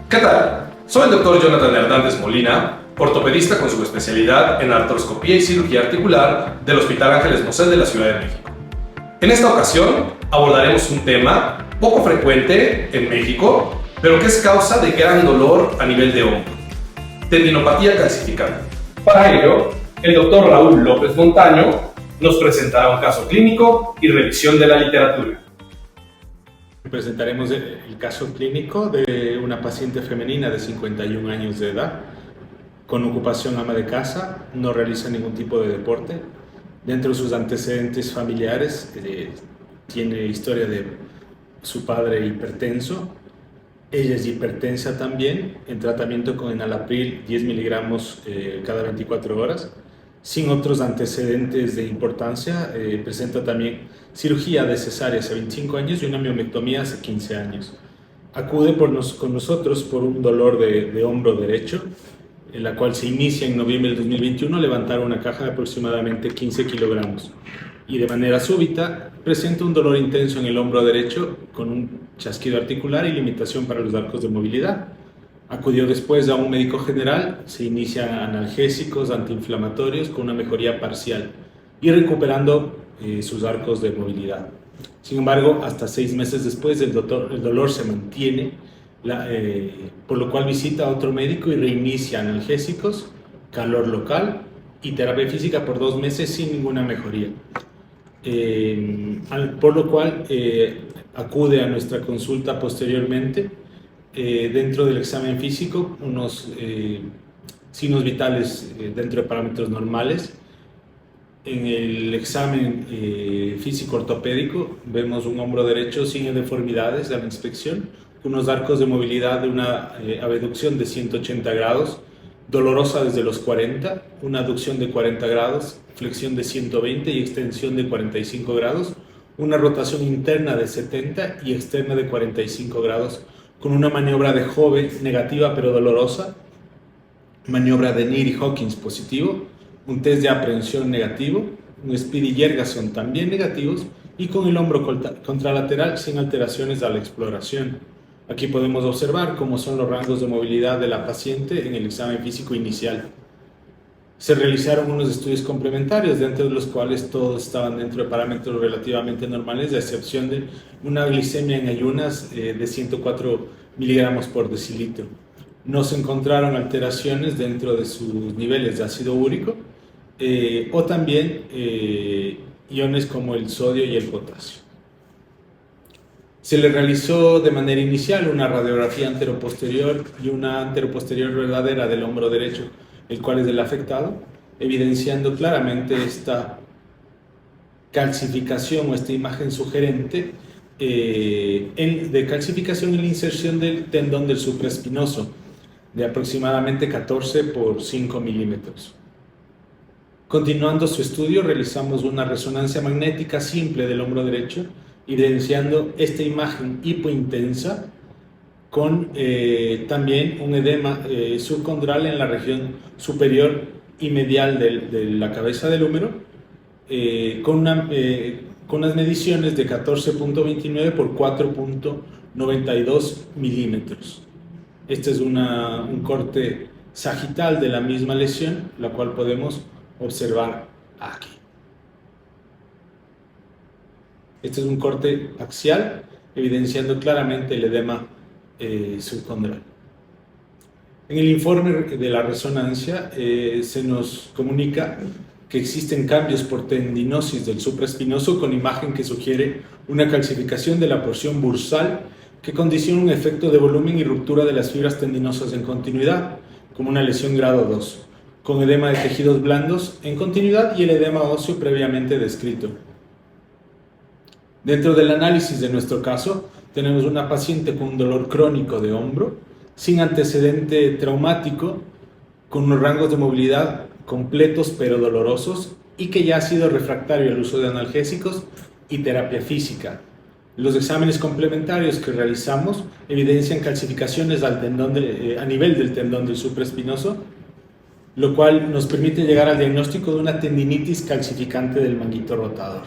¿Qué tal? Soy el doctor Jonathan Hernández Molina, ortopedista con subespecialidad en artroscopía y cirugía articular del Hospital Ángeles Mosel de la Ciudad de México. En esta ocasión abordaremos un tema poco frecuente en México, pero que es causa de gran dolor a nivel de hombro: tendinopatía calcificante. Para ello, el doctor Raúl López Montaño nos presentará un caso clínico y revisión de la literatura. Presentaremos el caso clínico de una paciente femenina de 51 años de edad, con ocupación ama de casa, no realiza ningún tipo de deporte. Dentro de sus antecedentes familiares, tiene historia de su padre hipertenso. Ella es hipertensa también, en tratamiento con enalapril 10 miligramos cada 24 horas, sin otros antecedentes de importancia. Presenta también cirugía de cesárea hace 25 años y una miomectomía hace 15 años. Acude con nosotros por un dolor de hombro derecho, en la cual se inicia en noviembre del 2021, levantar una caja de aproximadamente 15 kilogramos. Y de manera súbita presenta un dolor intenso en el hombro derecho con un chasquido articular y limitación para los arcos de movilidad. Acudió después a un médico general, se inician analgésicos, antiinflamatorios con una mejoría parcial y recuperando sus arcos de movilidad. Sin embargo, hasta 6 meses después el dolor se mantiene, por lo cual visita a otro médico y reinicia analgésicos, calor local y terapia física por 2 meses sin ninguna mejoría. Por lo cual acude a nuestra consulta posteriormente. Dentro del examen físico, unos signos vitales dentro de parámetros normales. En el examen físico ortopédico vemos un hombro derecho sin deformidades a la inspección, unos arcos de movilidad de una abducción de 180 grados, dolorosa desde los 40, una aducción de 40 grados, flexión de 120 y extensión de 45 grados, una rotación interna de 70 y externa de 45 grados, con una maniobra de Hove negativa pero dolorosa, maniobra de Neer y Hawkins positivo, un test de aprehensión negativo, un Speedy Jergason también negativos y con el hombro contralateral sin alteraciones a la exploración. Aquí podemos observar cómo son los rangos de movilidad de la paciente en el examen físico inicial. Se realizaron unos estudios complementarios, dentro de los cuales todos estaban dentro de parámetros relativamente normales, a excepción de una glicemia en ayunas de 104 miligramos por decilitro. No se encontraron alteraciones dentro de sus niveles de ácido úrico o también iones como el sodio y el potasio. Se le realizó de manera inicial una radiografía anteroposterior y una anteroposterior verdadera del hombro derecho, el cual es del afectado, evidenciando claramente esta calcificación o esta imagen sugerente de calcificación en la inserción del tendón del supraespinoso de aproximadamente 14 por 5 milímetros. Continuando su estudio, realizamos una resonancia magnética simple del hombro derecho, evidenciando esta imagen hipointensa con también un edema subcondral en la región superior y medial de la cabeza del húmero, con unas mediciones de 14.29 por 4.92 milímetros. Este es un corte sagital de la misma lesión, la cual podemos observar aquí. Este es un corte axial, evidenciando claramente el edema subcondral. En el informe de la resonancia se nos comunica que existen cambios por tendinosis del supraespinoso con imagen que sugiere una calcificación de la porción bursal que condiciona un efecto de volumen y ruptura de las fibras tendinosas en continuidad, como una lesión grado 2, con edema de tejidos blandos en continuidad y el edema óseo previamente descrito. Dentro del análisis de nuestro caso, tenemos una paciente con un dolor crónico de hombro, sin antecedente traumático, con unos rangos de movilidad completos pero dolorosos y que ya ha sido refractario al uso de analgésicos y terapia física. Los exámenes complementarios que realizamos evidencian calcificaciones a nivel del tendón del supraespinoso, lo cual nos permite llegar al diagnóstico de una tendinitis calcificante del manguito rotador.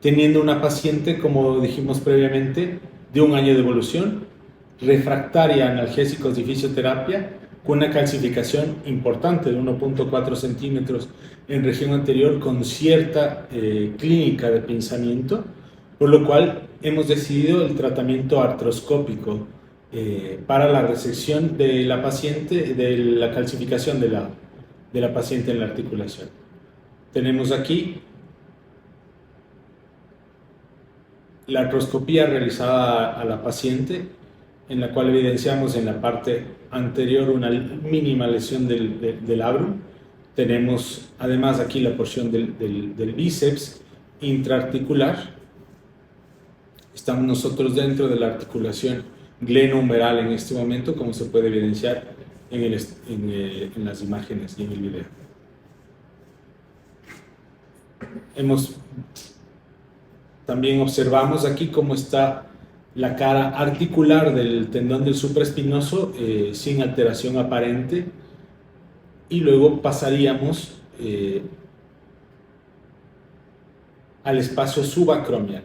Teniendo una paciente, como dijimos previamente, de 1 año de evolución, refractaria a analgésicos y fisioterapia, con una calcificación importante de 1.4 centímetros en región anterior, con cierta clínica de pinzamiento, por lo cual hemos decidido el tratamiento artroscópico para la resección de la paciente, de la calcificación de la paciente en la articulación. Tenemos aquí la artroscopía realizada a la paciente, en la cual evidenciamos en la parte anterior una mínima lesión del labrum. Tenemos además aquí la porción del bíceps intraarticular. Estamos nosotros dentro de la articulación glenohumeral en este momento, como se puede evidenciar en las imágenes y en el video. También observamos aquí cómo está la cara articular del tendón del supraespinoso sin alteración aparente, y luego pasaríamos al espacio subacromial.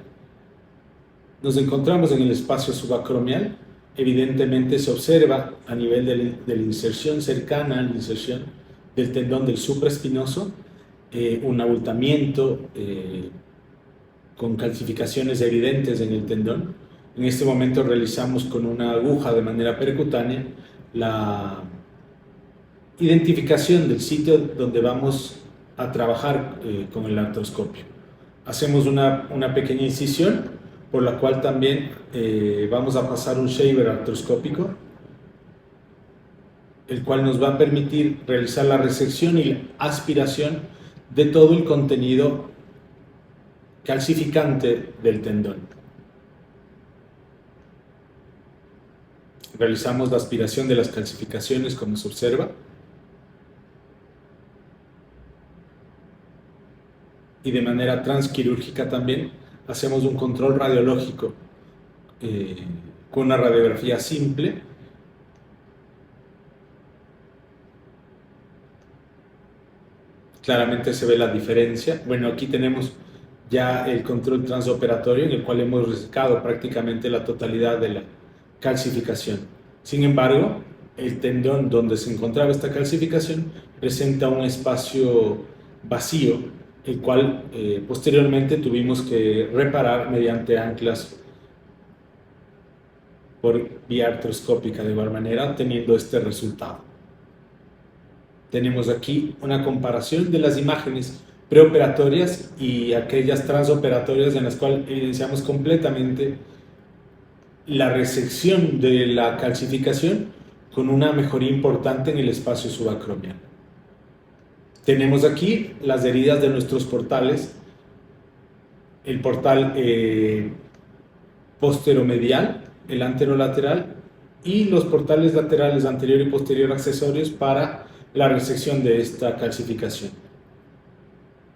Nos encontramos en el espacio subacromial. Evidentemente se observa a nivel de la inserción cercana a la inserción del tendón del supraespinoso un abultamiento con calcificaciones evidentes en el tendón. En este momento realizamos con una aguja de manera percutánea la identificación del sitio donde vamos a trabajar con el artroscopio. Hacemos una pequeña incisión, por la cual también vamos a pasar un shaver artroscópico, el cual nos va a permitir realizar la resección y la aspiración de todo el contenido calcificante del tendón. Realizamos la aspiración de las calcificaciones, como se observa, y de manera transquirúrgica también hacemos un control radiológico con una radiografía simple. Claramente se ve la diferencia. Bueno, aquí tenemos ya el control transoperatorio, en el cual hemos resecado prácticamente la totalidad de la calcificación. Sin embargo, el tendón donde se encontraba esta calcificación presenta un espacio vacío, el cual posteriormente tuvimos que reparar mediante anclas por vía artroscópica, de igual manera obteniendo este resultado. Tenemos aquí una comparación de las imágenes preoperatorias y aquellas transoperatorias, en las cuales evidenciamos completamente la resección de la calcificación con una mejoría importante en el espacio subacromial. Tenemos aquí las heridas de nuestros portales, el portal posteromedial, el anterolateral, y los portales laterales anterior y posterior accesorios para la resección de esta calcificación.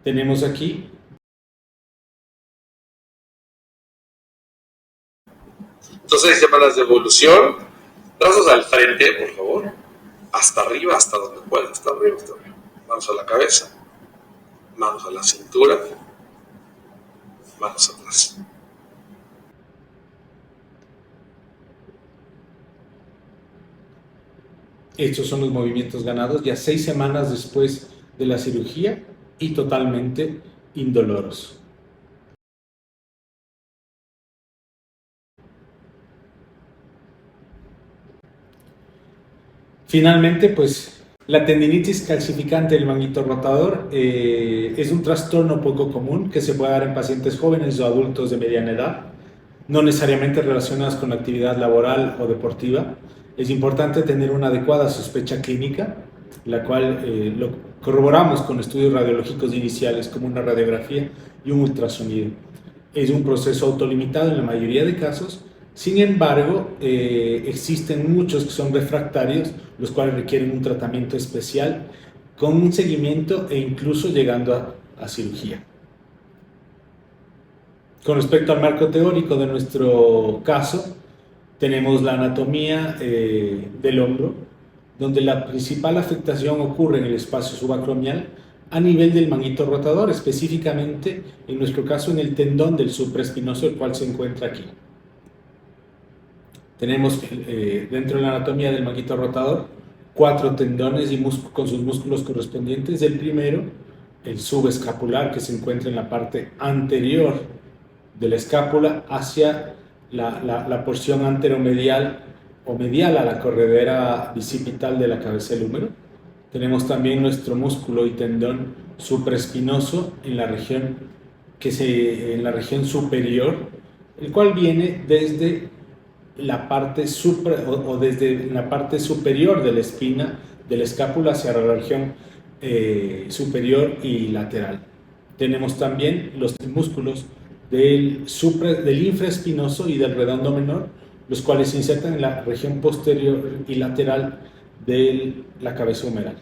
Tenemos aquí entonces llamadas de evolución, brazos al frente, por favor, hasta arriba, hasta donde pueda, hasta arriba, hasta arriba. Manos a la cabeza, manos a la cintura, manos atrás. Estos son los movimientos ganados ya 6 semanas después de la cirugía y totalmente indoloros. Finalmente, pues la tendinitis calcificante del manguito rotador es un trastorno poco común que se puede dar en pacientes jóvenes o adultos de mediana edad, no necesariamente relacionados con la actividad laboral o deportiva. Es importante tener una adecuada sospecha clínica, la cual lo corroboramos con estudios radiológicos iniciales como una radiografía y un ultrasonido. Es un proceso autolimitado en la mayoría de casos. Sin embargo, existen muchos que son refractarios, los cuales requieren un tratamiento especial con un seguimiento e incluso llegando a cirugía. Con respecto al marco teórico de nuestro caso, tenemos la anatomía del hombro, donde la principal afectación ocurre en el espacio subacromial a nivel del manguito rotador, específicamente en nuestro caso en el tendón del supraespinoso, el cual se encuentra aquí. Tenemos dentro de la anatomía del manguito rotador 4 tendones y con sus músculos correspondientes. El primero, el subescapular, que se encuentra en la parte anterior de la escápula hacia la porción anteromedial o medial a la corredera bicipital de la cabeza del húmero. Tenemos también nuestro músculo y tendón supraespinoso en la región superior, el cual viene desde la parte desde la parte superior de la espina de la escápula hacia la región superior y lateral. Tenemos también los músculos del infraespinoso y del redondo menor, los cuales se insertan en la región posterior y lateral de la cabeza humeral.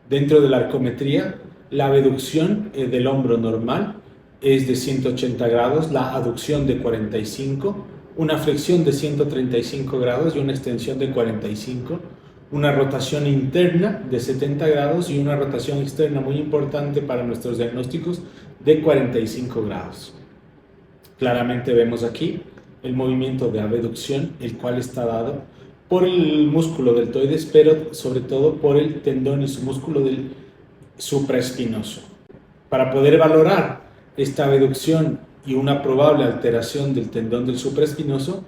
Dentro de la arcometría, la abducción del hombro normal es de 180 grados, la aducción de 45, una flexión de 135 grados y una extensión de 45, una rotación interna de 70 grados y una rotación externa muy importante para nuestros diagnósticos de 45 grados. Claramente vemos aquí el movimiento de abducción, el cual está dado por el músculo deltoides, pero sobre todo por el tendón y su músculo del supraespinoso. Para poder valorar esta abducción y una probable alteración del tendón del supraespinoso,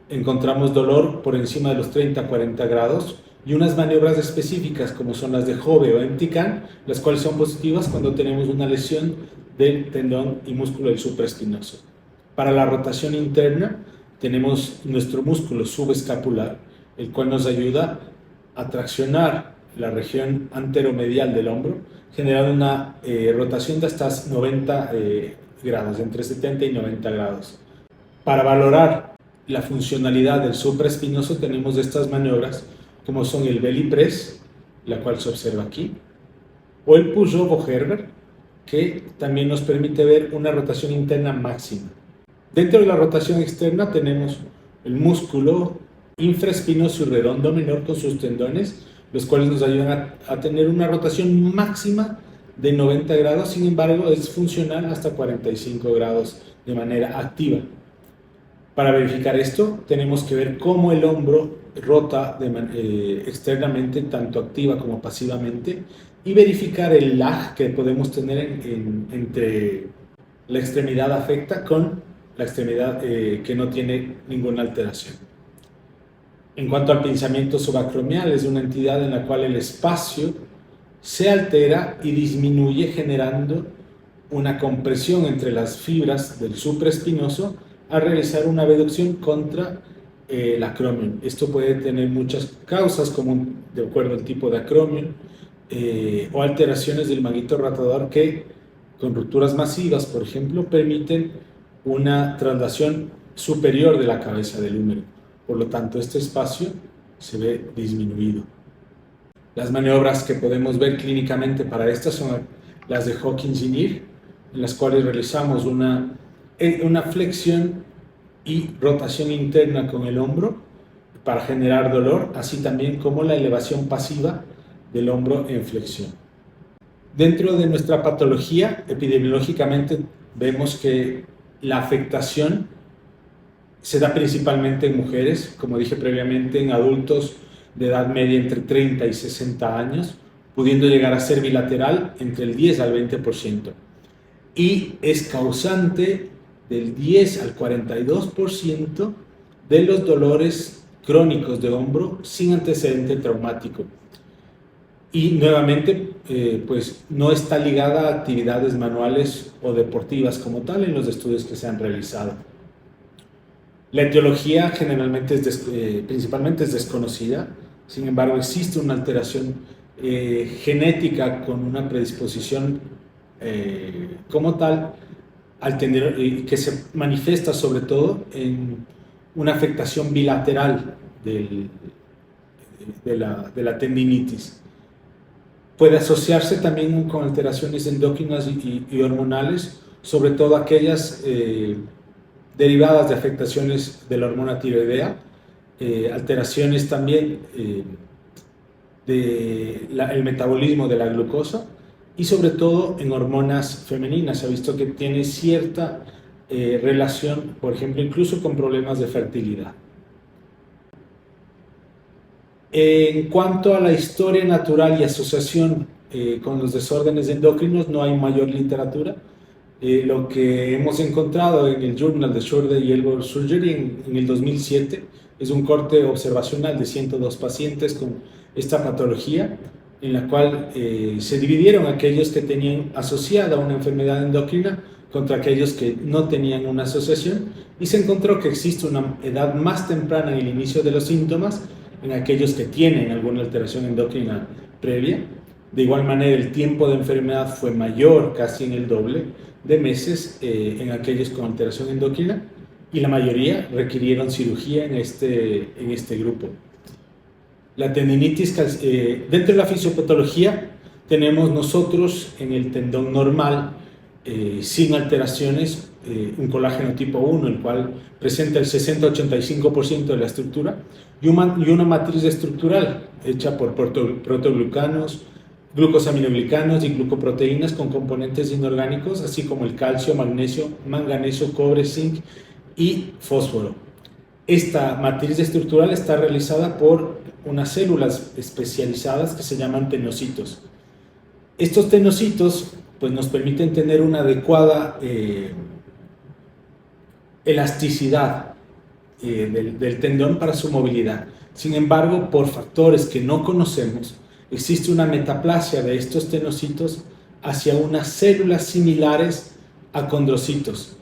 encontramos dolor por encima de los 30-40 grados y unas maniobras específicas como son las de Hove o Emtican, las cuales son positivas cuando tenemos una lesión del tendón y músculo del supraespinoso. Para la rotación interna tenemos nuestro músculo subescapular, el cual nos ayuda a traccionar la región anteromedial del hombro, generando una rotación de hasta 90 grados, entre 70 y 90 grados. Para valorar la funcionalidad del supraespinoso tenemos estas maniobras, como son el belly press, la cual se observa aquí, o el push-up o Herber, que también nos permite ver una rotación interna máxima. Dentro de la rotación externa tenemos el músculo infraespinoso y redondo menor con sus tendones, los cuales nos ayudan a tener una rotación máxima de 90 grados, sin embargo es funcional hasta 45 grados de manera activa. Para verificar esto tenemos que ver cómo el hombro rota externamente, tanto activa como pasivamente, y verificar el lag que podemos tener entre la extremidad afecta con la extremidad que no tiene ninguna alteración. En cuanto al pinzamiento subacromial, es una entidad en la cual el espacio se altera y disminuye, generando una compresión entre las fibras del supraespinoso al realizar una abducción contra el acromion. Esto puede tener muchas causas, como de acuerdo al tipo de acromion, o alteraciones del manguito rotador que, con rupturas masivas, por ejemplo, permiten una traslación superior de la cabeza del húmero. Por lo tanto, este espacio se ve disminuido. Las maniobras que podemos ver clínicamente para estas son las de Hawkins y Neer, en las cuales realizamos una flexión y rotación interna con el hombro para generar dolor, así también como la elevación pasiva del hombro en flexión. Dentro de nuestra patología, epidemiológicamente vemos que la afectación se da principalmente en mujeres, como dije previamente, en adultos de edad media entre 30 y 60 años, pudiendo llegar a ser bilateral entre el 10 al 20%. Y es causante del 10 al 42% de los dolores crónicos de hombro sin antecedente traumático. Y nuevamente, pues no está ligada a actividades manuales o deportivas como tal en los estudios que se han realizado. La etiología generalmente principalmente es desconocida, sin embargo existe una alteración genética con una predisposición como tal, que se manifiesta sobre todo en una afectación bilateral de la tendinitis. Puede asociarse también con alteraciones endócrinas y hormonales, sobre todo aquellas derivadas de afectaciones de la hormona tiroidea, alteraciones también del metabolismo de la glucosa y sobre todo en hormonas femeninas. Se ha visto que tiene cierta relación, por ejemplo, incluso con problemas de fertilidad. En cuanto a la historia natural y asociación con los desórdenes endocrinos, no hay mayor literatura. Lo que hemos encontrado en el Journal de Shoulder y Elbow Surgery en el 2007 es un corte observacional de 102 pacientes con esta patología, en la cual se dividieron aquellos que tenían asociada una enfermedad endocrina contra aquellos que no tenían una asociación, y se encontró que existe una edad más temprana en el inicio de los síntomas en aquellos que tienen alguna alteración endocrina previa. De igual manera, el tiempo de enfermedad fue mayor, casi en el doble de meses, en aquellos con alteración endocrina, y la mayoría requirieron cirugía en este grupo. La tendinitis, dentro de la fisiopatología, tenemos nosotros en el tendón normal, sin alteraciones, un colágeno tipo 1, el cual presenta el 60-85% de la estructura, y una matriz estructural hecha por protoglucanos, glucosaminoglicanos y glucoproteínas con componentes inorgánicos, así como el calcio, magnesio, manganeso, cobre, zinc y fósforo. Esta matriz estructural está realizada por unas células especializadas que se llaman tenocitos. Estos tenocitos pues, nos permiten tener una adecuada elasticidad del tendón para su movilidad. Sin embargo, por factores que no conocemos, existe una metaplasia de estos tenocitos hacia unas células similares a condrocitos.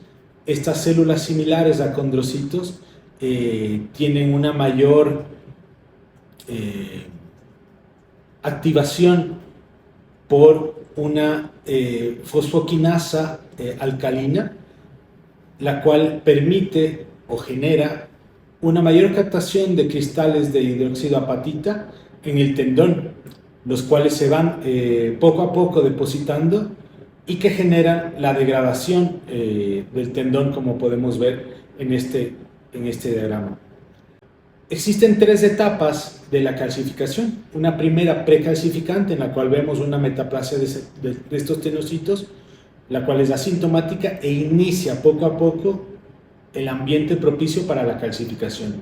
Estas células similares a condrocitos tienen una mayor activación por una fosfoquinasa alcalina, la cual permite o genera una mayor captación de cristales de hidróxido de apatita en el tendón, los cuales se van poco a poco depositando y que generan la degradación del tendón, como podemos ver en este diagrama. Existen tres etapas de la calcificación. Una primera precalcificante, en la cual vemos una metaplasia de estos tenocitos, la cual es asintomática e inicia poco a poco el ambiente propicio para la calcificación.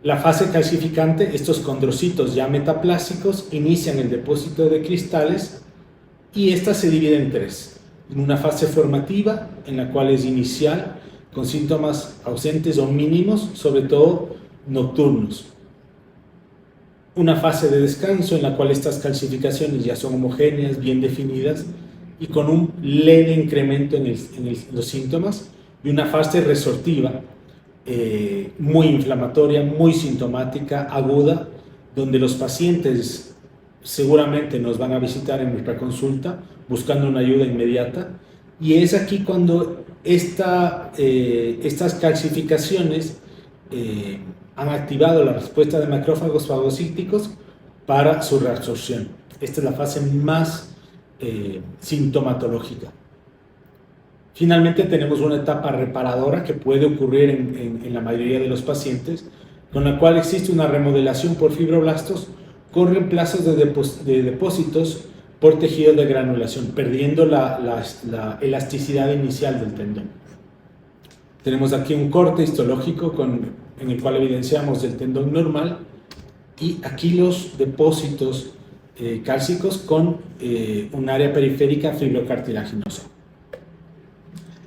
La fase calcificante, estos condrocitos ya metaplásicos inician el depósito de cristales, y esta se divide en tres. En una fase formativa, en la cual es inicial, con síntomas ausentes o mínimos, sobre todo nocturnos. Una fase de descanso, en la cual estas calcificaciones ya son homogéneas, bien definidas y con un leve incremento en los síntomas. Y una fase resortiva, muy inflamatoria, muy sintomática, aguda, donde los pacientes seguramente nos van a visitar en nuestra consulta buscando una ayuda inmediata, y es aquí cuando estas calcificaciones han activado la respuesta de macrófagos fagocíticos para su reabsorción. Esta es la fase más sintomatológica. Finalmente tenemos una etapa reparadora que puede ocurrir en la mayoría de los pacientes, con la cual existe una remodelación por fibroblastos con reemplazos de depósitos por tejidos de granulación, perdiendo la elasticidad inicial del tendón. Tenemos aquí un corte histológico en el cual evidenciamos el tendón normal, y aquí los depósitos cálcicos con un área periférica fibrocartilaginosa.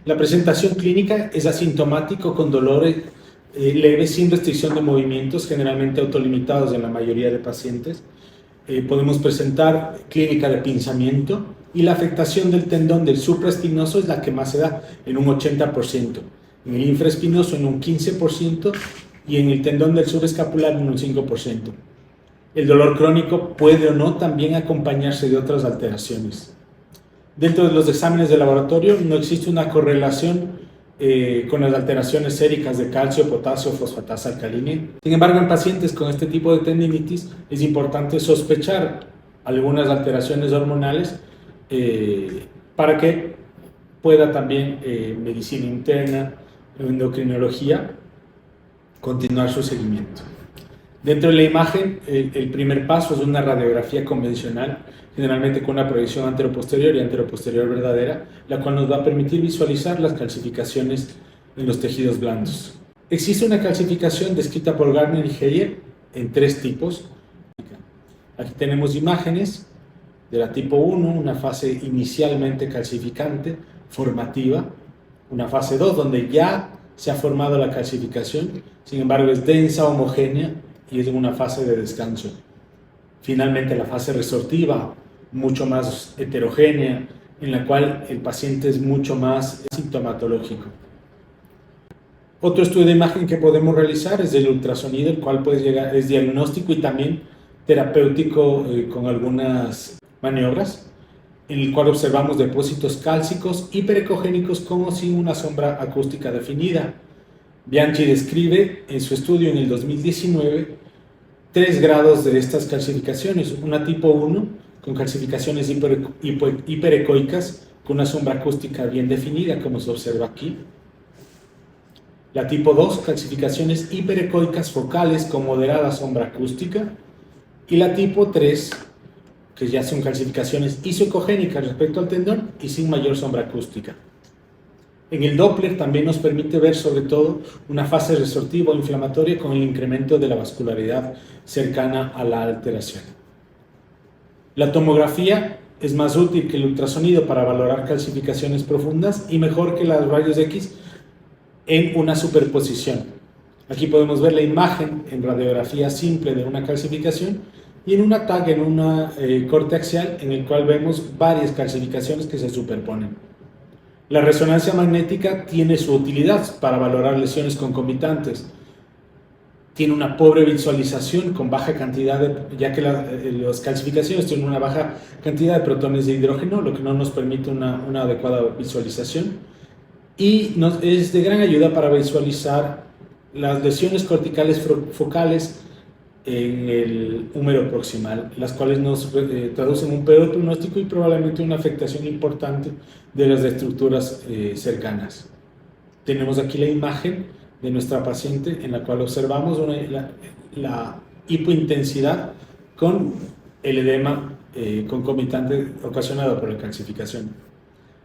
La presentación clínica es asintomático con dolores leves sin restricción de movimientos, generalmente autolimitados en la mayoría de pacientes. Podemos presentar clínica de pinzamiento, y la afectación del tendón del supraespinoso es la que más se da, en un 80%, en el infraespinoso en un 15% y en el tendón del subescapular en un 5%. El dolor crónico puede o no también acompañarse de otras alteraciones. Dentro de los exámenes de laboratorio no existe una correlación con las alteraciones séricas de calcio, potasio, fosfatasa alcalina. Sin embargo, en pacientes con este tipo de tendinitis es importante sospechar algunas alteraciones hormonales para que pueda también medicina interna o endocrinología continuar su seguimiento. Dentro de la imagen, el primer paso es una radiografía convencional, generalmente con una proyección anteroposterior y anteroposterior verdadera, la cual nos va a permitir visualizar las calcificaciones en los tejidos blandos. Existe una calcificación descrita por Gardner y Heyer en 3 tipos. Aquí tenemos imágenes de la tipo 1, una fase inicialmente calcificante, formativa, una fase 2 donde ya se ha formado la calcificación, sin embargo es densa, homogénea y es una fase de descanso. Finalmente la fase resortiva, mucho más heterogénea, en la cual el paciente es mucho más sintomatológico. Otro estudio de imagen que podemos realizar es el ultrasonido, el cual puede llegar, es diagnóstico y también terapéutico con algunas maniobras, en el cual observamos depósitos cálcicos hiperecogénicos con o sin una sombra acústica definida. Bianchi describe en su estudio en el 2019 3 grados de estas calcificaciones, una tipo 1 con calcificaciones hiperecoicas con una sombra acústica bien definida, como se observa aquí. La tipo 2, calcificaciones hiperecoicas focales con moderada sombra acústica. Y la tipo 3, que ya son calcificaciones isoecogénicas respecto al tendón y sin mayor sombra acústica. En el Doppler también nos permite ver sobre todo una fase resortiva o inflamatoria con el incremento de la vascularidad cercana a la alteración. La tomografía es más útil que el ultrasonido para valorar calcificaciones profundas y mejor que los rayos X en una superposición. Aquí podemos ver la imagen en radiografía simple de una calcificación y en una TAC, en una corte axial, en el cual vemos varias calcificaciones que se superponen. La resonancia magnética tiene su utilidad para valorar lesiones concomitantes. Tiene una pobre visualización con baja cantidad ya que las calcificaciones tienen una baja cantidad de protones de hidrógeno, lo que no nos permite una adecuada visualización. Y es de gran ayuda para visualizar las lesiones corticales focales en el húmero proximal, las cuales nos traducen un peor pronóstico y probablemente una afectación importante de las estructuras cercanas. Tenemos aquí la imagen de nuestra paciente en la cual observamos la hipointensidad con el edema concomitante ocasionado por la calcificación.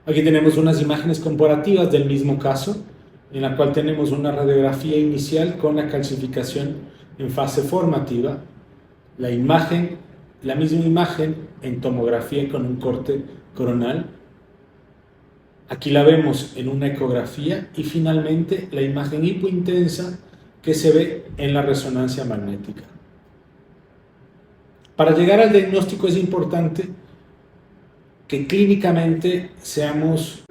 Aquí tenemos unas imágenes comparativas del mismo caso, en la cual tenemos una radiografía inicial con la calcificación en fase formativa, la misma imagen en tomografía con un corte coronal. Aquí la vemos en una ecografía y finalmente la imagen hipointensa que se ve en la resonancia magnética. Para llegar al diagnóstico es importante que clínicamente seamos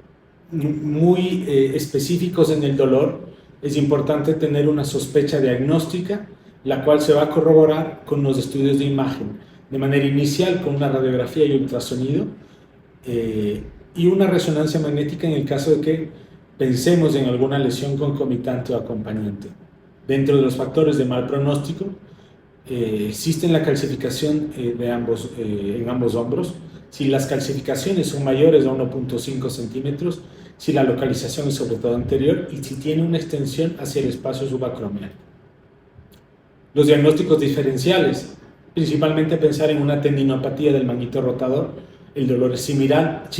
muy específicos en el dolor. Es importante tener una sospecha diagnóstica, la cual se va a corroborar con los estudios de imagen, de manera inicial con una radiografía y ultrasonido, y una resonancia magnética en el caso de que pensemos en alguna lesión concomitante o acompañante. Dentro de los factores de mal pronóstico, existe la calcificación en ambos hombros. Si las calcificaciones son mayores a 1.5 centímetros, si la localización es sobre todo anterior y si tiene una extensión hacia el espacio subacromial. Los diagnósticos diferenciales, principalmente pensar en una tendinopatía del manguito rotador, el dolor es similar,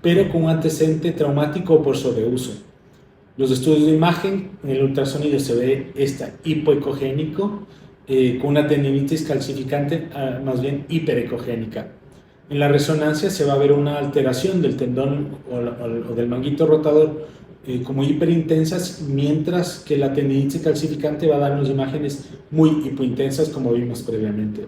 pero con un antecedente traumático o por sobreuso. Los estudios de imagen, en el ultrasonido se ve hipoecogénico, con una tendinitis calcificante más bien hiperecogénica. En la resonancia se va a ver una alteración del tendón o del manguito rotador como hiperintensas, mientras que la tendinitis calcificante va a darnos imágenes muy hipointensas como vimos previamente.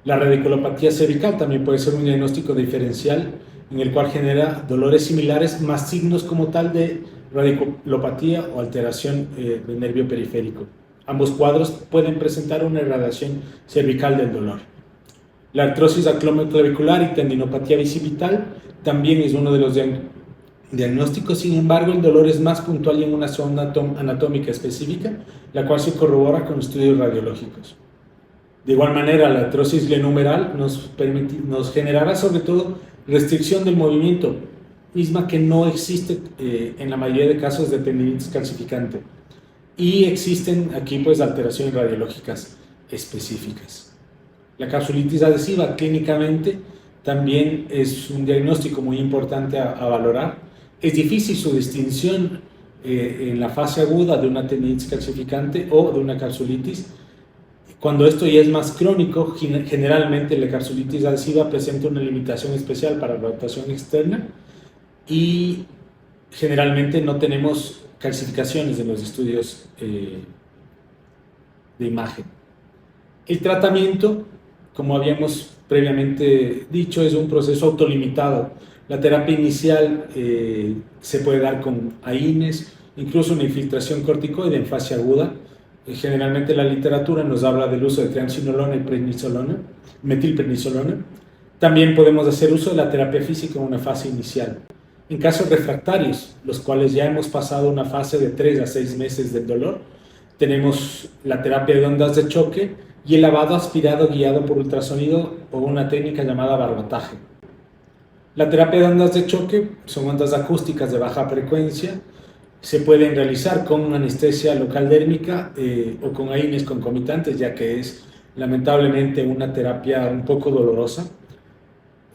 La radiculopatía cervical también puede ser un diagnóstico diferencial en el cual genera dolores similares más signos como tal de radiculopatía o alteración del nervio periférico. Ambos cuadros pueden presentar una irradiación cervical del dolor. La artrosis acromioclavicular y tendinopatía bicipital también es uno de los diagnósticos, sin embargo el dolor es más puntual y en una zona anatómica específica, la cual se corrobora con estudios radiológicos. De igual manera, la artrosis glenohumeral nos generará sobre todo restricción del movimiento, misma que no existe en la mayoría de casos de tendinitis calcificante. Y existen aquí pues alteraciones radiológicas específicas. La capsulitis adhesiva clínicamente también es un diagnóstico muy importante a valorar. Es difícil su distinción en la fase aguda de una tendinitis calcificante o de una capsulitis, Cuando esto ya es más crónico, generalmente la capsulitis adhesiva presenta una limitación especial para rotación externa y generalmente no tenemos calcificaciones en los estudios de imagen. El tratamiento, como habíamos previamente dicho, es un proceso autolimitado. La terapia inicial se puede dar con AINES, incluso una infiltración corticoide en fase aguda. Generalmente la literatura nos habla del uso de triamcinolona y prednisolona, metilprednisolona. También podemos hacer uso de la terapia física en una fase inicial. En casos refractarios, los cuales ya hemos pasado una fase de 3 a 6 meses del dolor, tenemos la terapia de ondas de choque y el lavado aspirado guiado por ultrasonido o una técnica llamada barbotaje. La terapia de ondas de choque son ondas acústicas de baja frecuencia. Se pueden realizar con anestesia local dérmica o con AINES concomitantes, ya que es lamentablemente una terapia un poco dolorosa.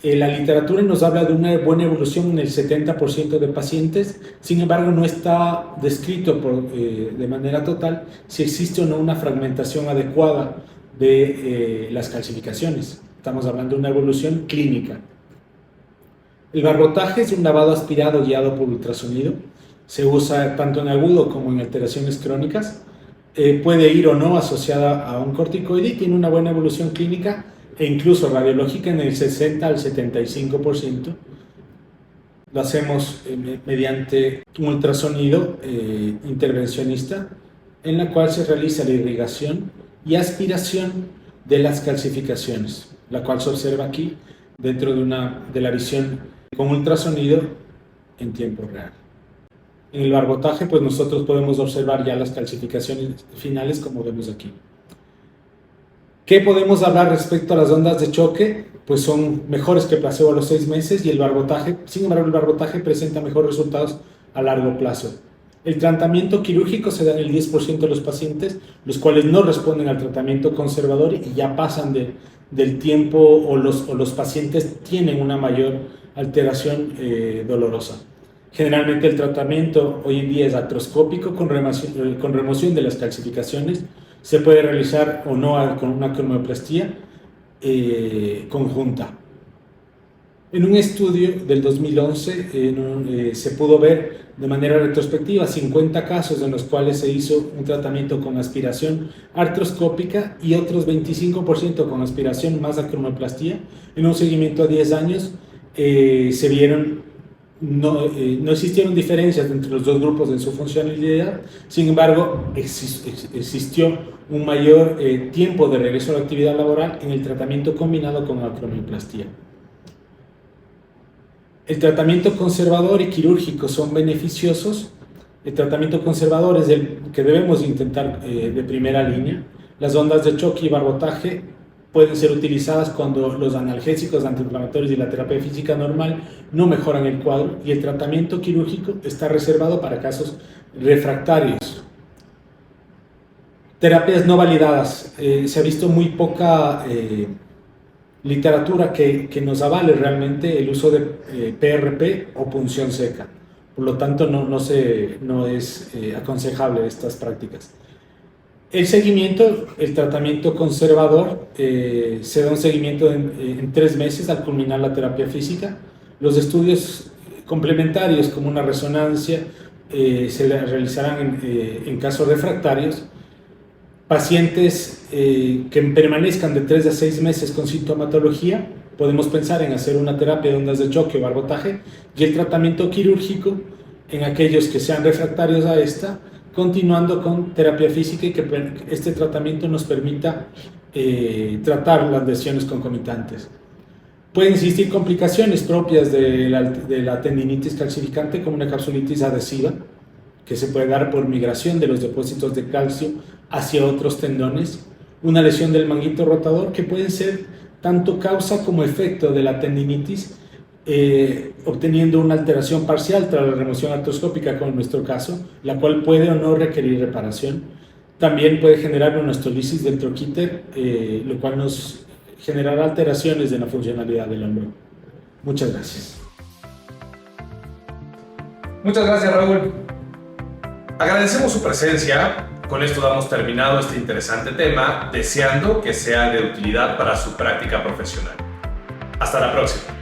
La literatura nos habla de una buena evolución en el 70% de pacientes, sin embargo no está descrito de manera total si existe o no una fragmentación adecuada de las calcificaciones. Estamos hablando de una evolución clínica. El barbotaje es un lavado aspirado guiado por ultrasonido. Se usa tanto en agudo como en alteraciones crónicas. Puede ir o no asociada a un corticoide y tiene una buena evolución clínica e incluso radiológica en el 60 al 75%. Lo hacemos mediante un ultrasonido intervencionista en la cual se realiza la irrigación y aspiración de las calcificaciones, la cual se observa aquí dentro de la visión con ultrasonido en tiempo real. En el barbotaje, pues nosotros podemos observar ya las calcificaciones finales como vemos aquí. ¿Qué podemos hablar respecto a las ondas de choque? Pues son mejores que placebo a los 6 meses y el barbotaje, sin embargo, el barbotaje presenta mejores resultados a largo plazo. El tratamiento quirúrgico se da en el 10% de los pacientes, los cuales no responden al tratamiento conservador y ya pasan del tiempo o los pacientes tienen una mayor alteración dolorosa. Generalmente el tratamiento hoy en día es artroscópico con remoción de las calcificaciones. Se puede realizar o no con una cromoplastía conjunta. En un estudio del 2011 se pudo ver de manera retrospectiva 50 casos en los cuales se hizo un tratamiento con aspiración artroscópica y otros 25% con aspiración más acromoplastía. En un seguimiento a 10 años se vieron no existieron diferencias entre los dos grupos en su funcionalidad, sin embargo existió un mayor tiempo de regreso a la actividad laboral en el tratamiento combinado con acromioplastia. El tratamiento conservador y quirúrgico son beneficiosos. El tratamiento conservador es el que debemos intentar de primera línea. Las ondas de choque y barbotaje pueden ser utilizadas cuando los analgésicos, antiinflamatorios y la terapia física normal no mejoran el cuadro, y el tratamiento quirúrgico está reservado para casos refractarios. Terapias no validadas. Se ha visto muy poca literatura que nos avale realmente el uso de PRP o punción seca. Por lo tanto, no es aconsejable estas prácticas. El seguimiento, el tratamiento conservador, se da un seguimiento en 3 meses al culminar la terapia física. Los estudios complementarios, como una resonancia, se realizarán en casos refractarios. Pacientes que permanezcan de 3 a 6 meses con sintomatología, podemos pensar en hacer una terapia de ondas de choque o barbotaje, y el tratamiento quirúrgico en aquellos que sean refractarios a esta, continuando con terapia física, y que este tratamiento nos permita tratar las lesiones concomitantes. Pueden existir complicaciones propias de la tendinitis calcificante, como una capsulitis adhesiva, que se puede dar por migración de los depósitos de calcio hacia otros tendones, una lesión del manguito rotador, que puede ser tanto causa como efecto de la tendinitis, obteniendo una alteración parcial tras la remoción artroscópica, como en nuestro caso, la cual puede o no requerir reparación. También puede generar una ostolisis del troquíter, lo cual nos generará alteraciones de la funcionalidad del hombro. Muchas gracias. Muchas gracias, Raúl. Agradecemos su presencia con esto damos terminado este interesante tema, deseando que sea de utilidad para su práctica profesional. Hasta la próxima.